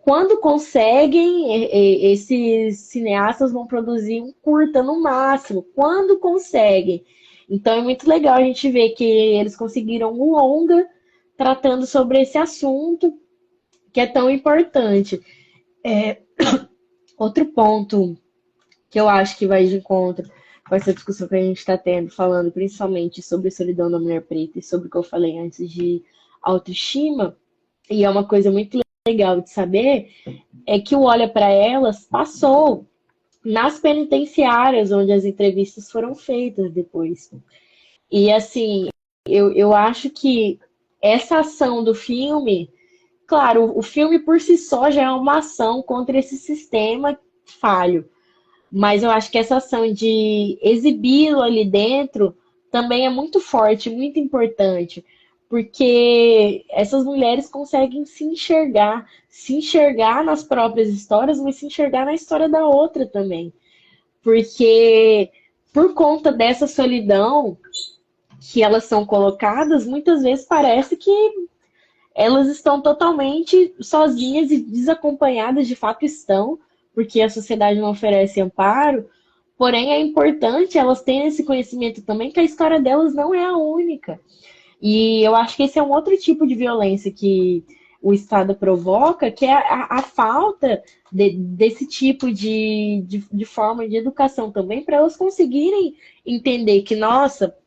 quando conseguem, esses cineastas vão produzir um curta no máximo, quando conseguem. Então, é muito legal a gente ver que eles conseguiram um longa tratando sobre esse assunto que é tão importante. Outro ponto que eu acho que vai de encontro com essa discussão que a gente está tendo, falando principalmente sobre a solidão da mulher preta e sobre o que eu falei antes de autoestima, e é uma coisa muito legal de saber, é que o Olha para Elas passou nas penitenciárias, onde as entrevistas foram feitas depois. E assim, eu acho que essa ação do filme, claro, o filme por si só já é uma ação contra esse sistema falho. Mas eu acho que essa ação de exibi-lo ali dentro também é muito forte, muito importante, porque essas mulheres conseguem se enxergar nas próprias histórias, mas se enxergar na história da outra também. Porque por conta dessa solidão que elas são colocadas, muitas vezes parece que elas estão totalmente sozinhas e desacompanhadas, de fato estão, porque a sociedade não oferece amparo, porém é importante elas terem esse conhecimento também que a história delas não é a única. E eu acho que esse é um outro tipo de violência que o Estado provoca, que é a falta desse tipo de forma de educação também, para elas conseguirem entender que, nossa,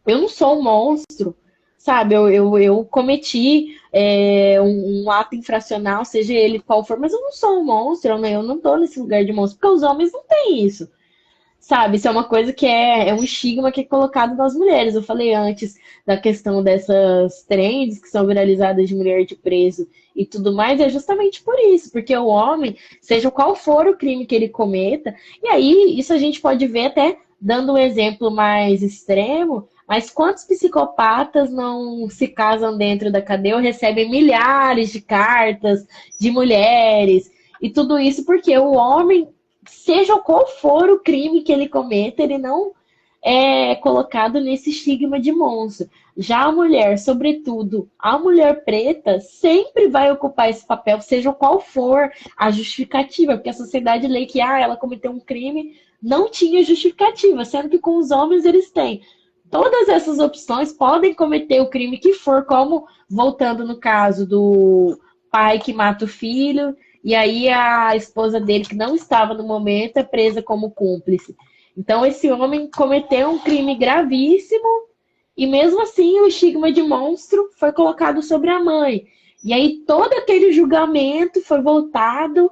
eu não sou um monstro, sabe? Eu cometi um ato infracional, seja ele qual for, mas eu não sou um monstro, né? Eu não tô nesse lugar de monstro, porque os homens não têm isso, sabe? Isso é uma coisa que é um estigma que é colocado nas mulheres. Eu falei antes da questão dessas trends que são viralizadas de mulher de preso e tudo mais, é justamente por isso, porque o homem, seja qual for o crime que ele cometa, e aí isso a gente pode ver até dando um exemplo mais extremo, mas quantos psicopatas não se casam dentro da cadeia ou recebem milhares de cartas de mulheres? E tudo isso porque o homem, seja qual for o crime que ele cometa, ele não é colocado nesse estigma de monstro. Já a mulher, sobretudo a mulher preta, sempre vai ocupar esse papel, seja qual for a justificativa, porque a sociedade lê que ela cometeu um crime, não tinha justificativa, sendo que com os homens eles têm. Todas essas opções podem cometer o crime que for, como voltando no caso do pai que mata o filho, e aí a esposa dele, que não estava no momento, é presa como cúmplice. Então, esse homem cometeu um crime gravíssimo e, mesmo assim, o estigma de monstro foi colocado sobre a mãe. E aí, todo aquele julgamento foi voltado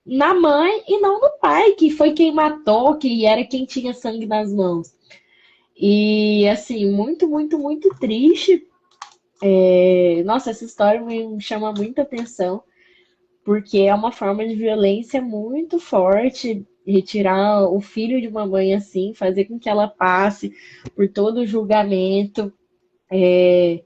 na mãe e não no pai, que foi quem matou, que era quem tinha sangue nas mãos. E, assim, muito triste. Nossa, essa história me chama muita atenção, porque é uma forma de violência muito forte, retirar o filho de uma mãe assim, fazer com que ela passe por todo o julgamento. E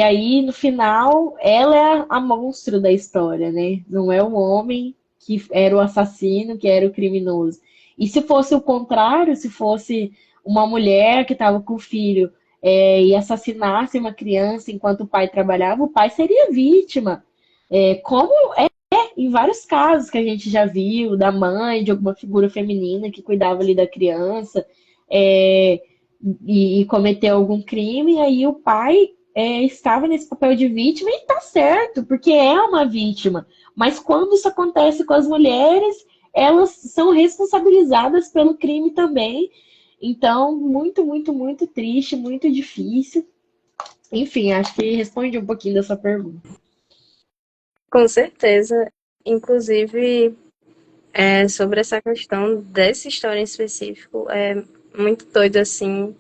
aí, no final, ela é a monstro da história, né? Não é o homem que era o assassino, que era o criminoso. E se fosse o contrário, se fosse uma mulher que estava com o filho e assassinasse uma criança enquanto o pai trabalhava, o pai seria vítima. Como em vários casos que a gente já viu, da mãe, de alguma figura feminina que cuidava ali da criança, é, e cometeu algum crime, e aí o pai estava nesse papel de vítima e tá certo, porque é uma vítima. Mas quando isso acontece com as mulheres, elas são responsabilizadas pelo crime também. Então, muito, muito, muito triste, muito difícil. Enfim, acho que responde um pouquinho da sua pergunta. Com certeza. Inclusive, sobre essa questão dessa história em específico, é muito doido assim,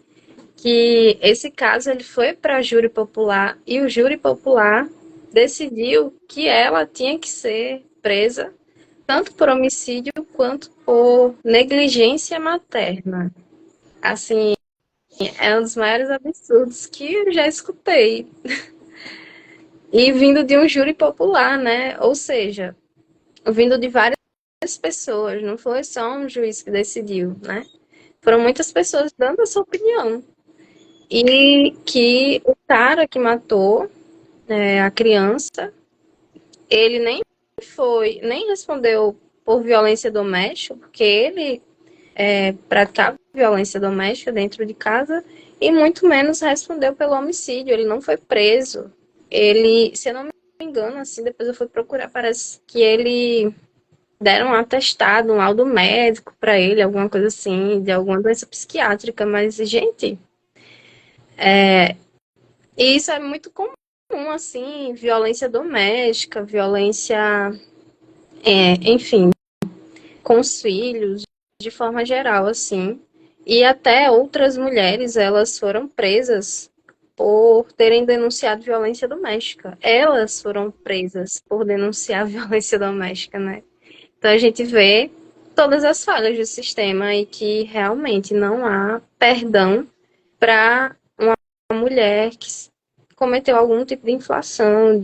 que esse caso ele foi para júri popular e o júri popular decidiu que ela tinha que ser presa tanto por homicídio quanto por negligência materna. Assim, é um dos maiores absurdos que eu já escutei. E vindo de um júri popular, né? Ou seja, vindo de várias pessoas, não foi só um juiz que decidiu, né? Foram muitas pessoas dando a sua opinião. E que o cara que matou a criança, ele nem respondeu por violência doméstica, porque ele praticava violência doméstica dentro de casa, e muito menos respondeu pelo homicídio. Ele não foi preso. Ele, se eu não me engano, assim, depois eu fui procurar, parece que ele deram um atestado, um laudo médico para ele, alguma coisa assim, de alguma doença psiquiátrica, mas, gente, e isso é muito comum, assim, violência doméstica, violência, enfim, com os filhos, de forma geral, assim. E até outras mulheres, elas foram presas por terem denunciado violência doméstica. Elas foram presas por denunciar violência doméstica, né? Então a gente vê todas as falhas do sistema e que realmente não há perdão para uma mulher que cometeu algum tipo de infração,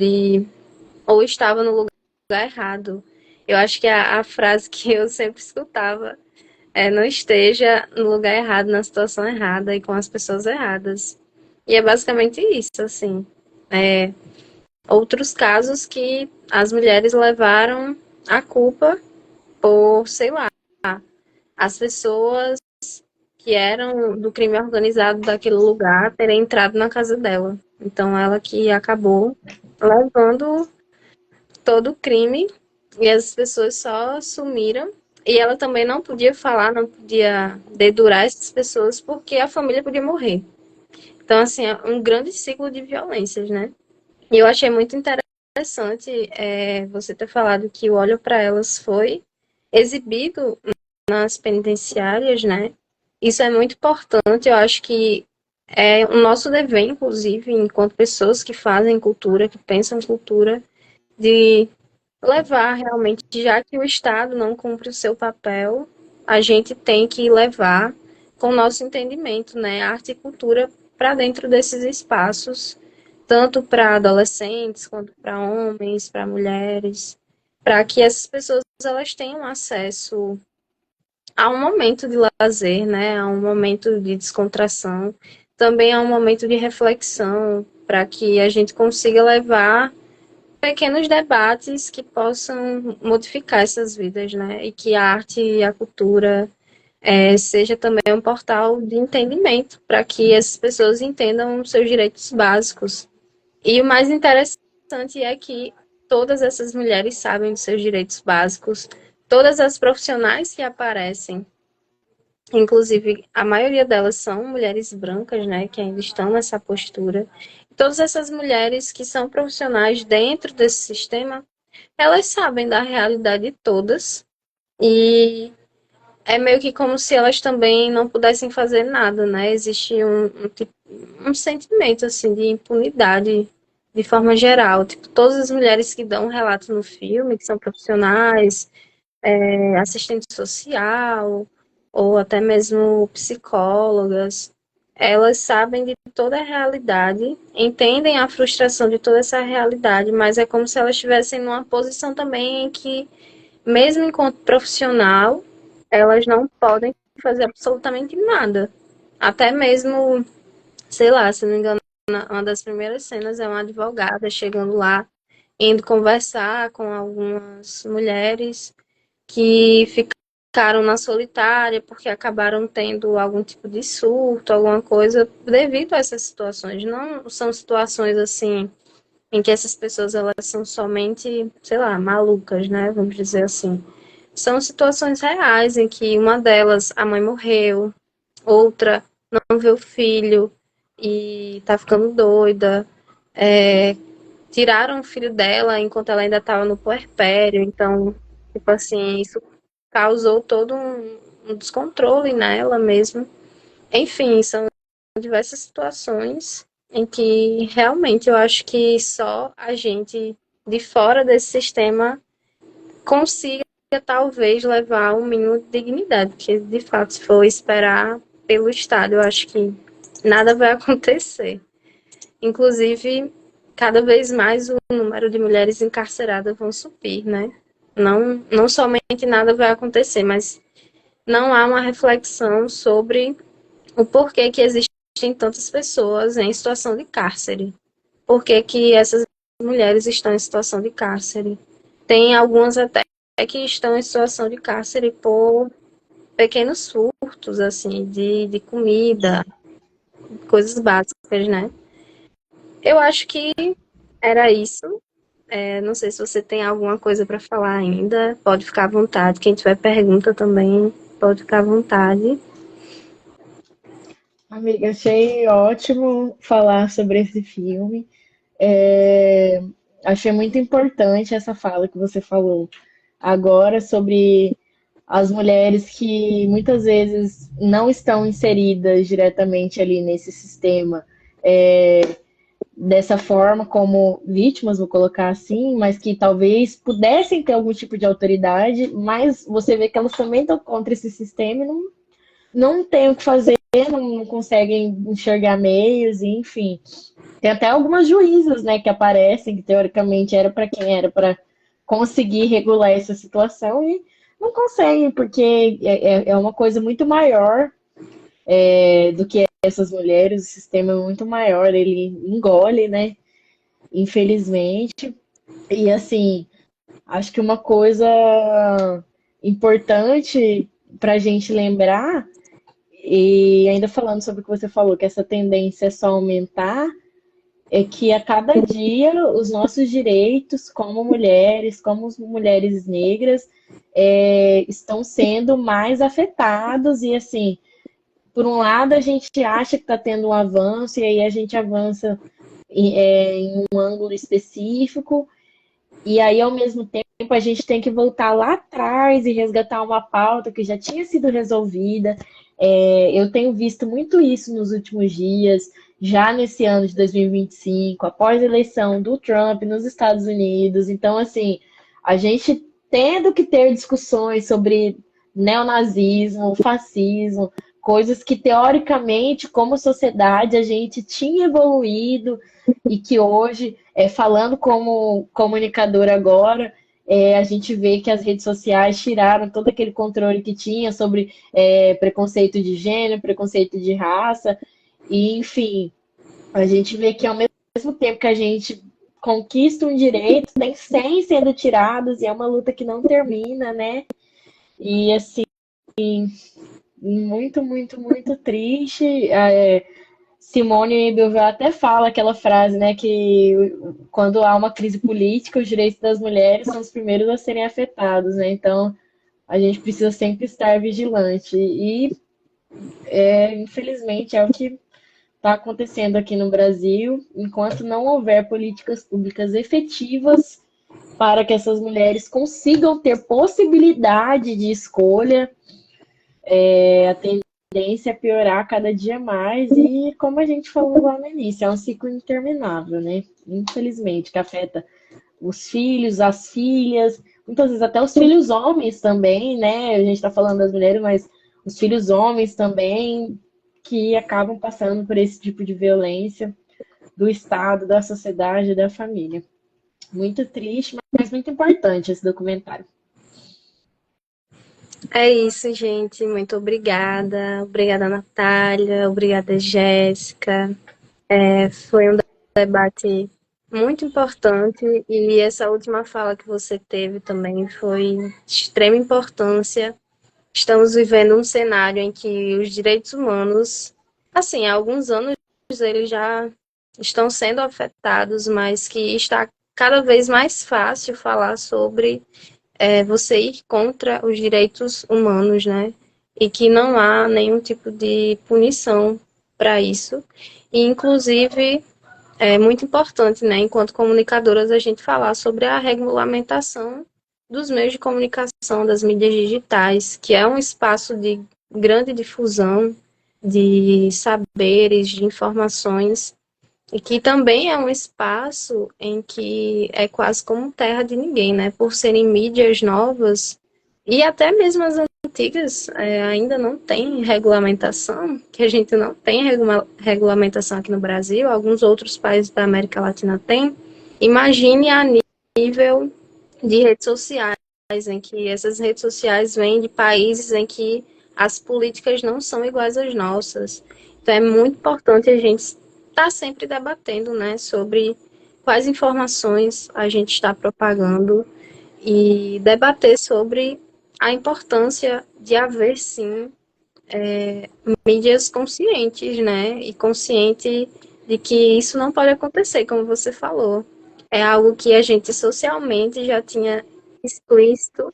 ou estava no lugar errado. Eu acho que a frase que eu sempre escutava não esteja no lugar errado, na situação errada e com as pessoas erradas. E é basicamente isso, assim. Outros casos que as mulheres levaram a culpa por, sei lá, as pessoas que eram do crime organizado daquele lugar terem entrado na casa dela. Então ela que acabou levando todo o crime e as pessoas só sumiram. E ela também não podia falar, não podia dedurar essas pessoas porque a família podia morrer. Então, assim, é um grande ciclo de violências, né? E eu achei muito interessante você ter falado que o Olho para Elas foi exibido nas penitenciárias, né? Isso é muito importante. Eu acho que é o nosso dever, inclusive, enquanto pessoas que fazem cultura, que pensam cultura, de levar realmente, já que o Estado não cumpre o seu papel, a gente tem que levar com o nosso entendimento, né, arte e cultura para dentro desses espaços, tanto para adolescentes quanto para homens, para mulheres, para que essas pessoas elas tenham acesso a um momento de lazer, né, a um momento de descontração, também a um momento de reflexão, para que a gente consiga levar pequenos debates que possam modificar essas vidas, né? E que a arte e a cultura seja também um portal de entendimento para que essas pessoas entendam os seus direitos básicos. E o mais interessante é que todas essas mulheres sabem dos seus direitos básicos, todas as profissionais que aparecem, inclusive a maioria delas são mulheres brancas, né, que ainda estão nessa postura. Todas essas mulheres que são profissionais dentro desse sistema, elas sabem da realidade de todas e é meio que como se elas também não pudessem fazer nada, né? Existe um sentimento assim de impunidade de forma geral. Tipo, todas as mulheres que dão relato no filme, que são profissionais, assistente social ou até mesmo psicólogas, elas sabem de toda a realidade, entendem a frustração de toda essa realidade, mas é como se elas estivessem numa posição também em que, mesmo enquanto profissional, elas não podem fazer absolutamente nada. Até mesmo, sei lá, se não me engano, uma das primeiras cenas é uma advogada chegando lá, indo conversar com algumas mulheres que ficaram na solitária porque acabaram tendo algum tipo de surto, alguma coisa devido a essas situações. Não são situações assim em que essas pessoas elas são somente, sei lá, malucas, né? Vamos dizer assim. São situações reais em que uma delas, a mãe morreu, outra não vê o filho e tá ficando doida. É, tiraram o filho dela enquanto ela ainda estava no puerpério, então, tipo assim, isso causou todo um descontrole nela mesmo. Enfim, são diversas situações em que realmente eu acho que só a gente de fora desse sistema consiga talvez levar um mínimo de dignidade, porque de fato, se for esperar pelo Estado, eu acho que nada vai acontecer. Inclusive, cada vez mais o número de mulheres encarceradas vão subir, né? Não somente nada vai acontecer, mas não há uma reflexão sobre o porquê que existem tantas pessoas em situação de cárcere. Por que que essas mulheres estão em situação de cárcere? Tem algumas até que estão em situação de cárcere por pequenos furtos, assim, de comida, coisas básicas, né? Eu acho que era isso. Não sei se você tem alguma coisa para falar ainda. Pode ficar à vontade. Quem tiver pergunta também, pode ficar à vontade. Amiga, achei ótimo falar sobre esse filme. É, achei muito importante essa fala que você falou agora sobre as mulheres que muitas vezes não estão inseridas diretamente ali nesse sistema, dessa forma, como vítimas, vou colocar assim, mas que talvez pudessem ter algum tipo de autoridade, mas você vê que elas também estão contra esse sistema e não têm o que fazer, não conseguem enxergar meios, enfim. Tem até algumas juízas, né, que aparecem, que teoricamente era para quem era para conseguir regular essa situação e não conseguem, porque é uma coisa muito maior do que essas mulheres, o sistema é muito maior, ele engole, né, infelizmente. E assim, acho que uma coisa importante para a gente lembrar, e ainda falando sobre o que você falou, que essa tendência é só aumentar, é que a cada dia os nossos direitos como mulheres negras, estão sendo mais afetados e assim, por um lado a gente acha que está tendo um avanço e aí a gente avança em um ângulo específico e aí ao mesmo tempo a gente tem que voltar lá atrás e resgatar uma pauta que já tinha sido resolvida. Eu tenho visto muito isso nos últimos dias, já nesse ano de 2025, após a eleição do Trump nos Estados Unidos. Então, assim, a gente tendo que ter discussões sobre neonazismo, fascismo, coisas que teoricamente, como sociedade, a gente tinha evoluído e que hoje, falando como comunicador agora, a gente vê que as redes sociais tiraram todo aquele controle que tinha sobre preconceito de gênero, preconceito de raça, e enfim, a gente vê que ao mesmo tempo que a gente conquista um direito, tem 100 sendo tirados, e é uma luta que não termina, né? E assim, muito, muito, muito triste. Simone Beauvoir até fala aquela frase, né, que quando há uma crise política, os direitos das mulheres são os primeiros a serem afetados, né? Então, a gente precisa sempre estar vigilante. E, infelizmente, é o que está acontecendo aqui no Brasil, enquanto não houver políticas públicas efetivas para que essas mulheres consigam ter possibilidade de escolha, a tendência é piorar cada dia mais, e como a gente falou lá no início, é um ciclo interminável, né? Infelizmente, que afeta os filhos, as filhas, muitas vezes até os filhos homens também, né? A gente está falando das mulheres, mas os filhos homens também, que acabam passando por esse tipo de violência do Estado, da sociedade, da família. Muito triste, mas muito importante esse documentário. É isso, gente. Muito obrigada. Obrigada, Natália. Obrigada, Jéssica. Foi um debate muito importante e essa última fala que você teve também foi de extrema importância. Estamos vivendo um cenário em que os direitos humanos, assim, há alguns anos eles já estão sendo afetados, mas que está cada vez mais fácil falar sobre você ir contra os direitos humanos, né? E que não há nenhum tipo de punição para isso. E, inclusive, é muito importante, né, enquanto comunicadoras, a gente falar sobre a regulamentação dos meios de comunicação, das mídias digitais, que é um espaço de grande difusão de saberes, de informações, e que também é um espaço em que é quase como terra de ninguém, né? Por serem mídias novas e até mesmo as antigas ainda não tem regulamentação, que a gente não tem regulamentação aqui no Brasil, alguns outros países da América Latina têm. Imagine a nível de redes sociais, em que essas redes sociais vêm de países em que as políticas não são iguais às nossas. Então é muito importante a gente estar sempre debatendo, né, sobre quais informações a gente está propagando e debater sobre a importância de haver, sim, mídias conscientes, né, e consciente de que isso não pode acontecer, como você falou. É algo que a gente socialmente já tinha explícito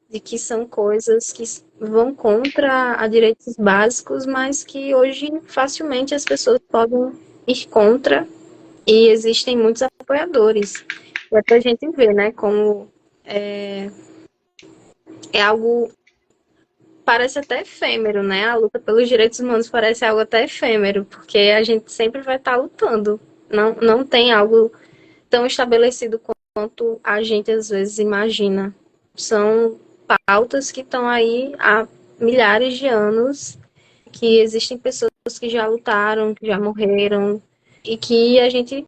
de que são coisas que vão contra a direitos básicos, mas que hoje facilmente as pessoas podem ir contra e existem muitos apoiadores. E é para a gente ver, né, como é algo parece até efêmero, né? A luta pelos direitos humanos parece algo até efêmero, porque a gente sempre vai estar lutando. Não tem algo tão estabelecido quanto a gente às vezes imagina. São pautas que estão aí há milhares de anos, que existem pessoas que já lutaram, que já morreram, e que a gente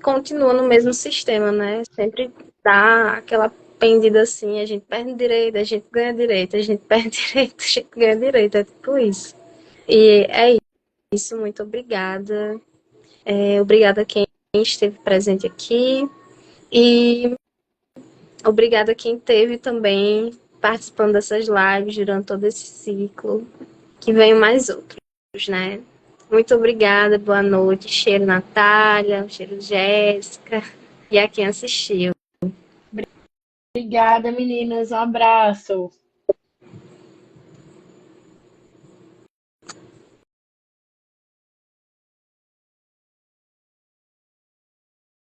continua no mesmo sistema, né? Sempre dá aquela pendida assim, a gente perde direito, a gente ganha direito, a gente perde direito, a gente ganha direito, é tipo isso. E é isso, muito obrigada. Obrigada a quem esteve presente aqui. E obrigada a quem esteve também participando dessas lives durante todo esse ciclo. Que venham mais outros, né? Muito obrigada, boa noite. Cheiro Natália, cheiro Jéssica e a quem assistiu. Obrigada, meninas. Um abraço.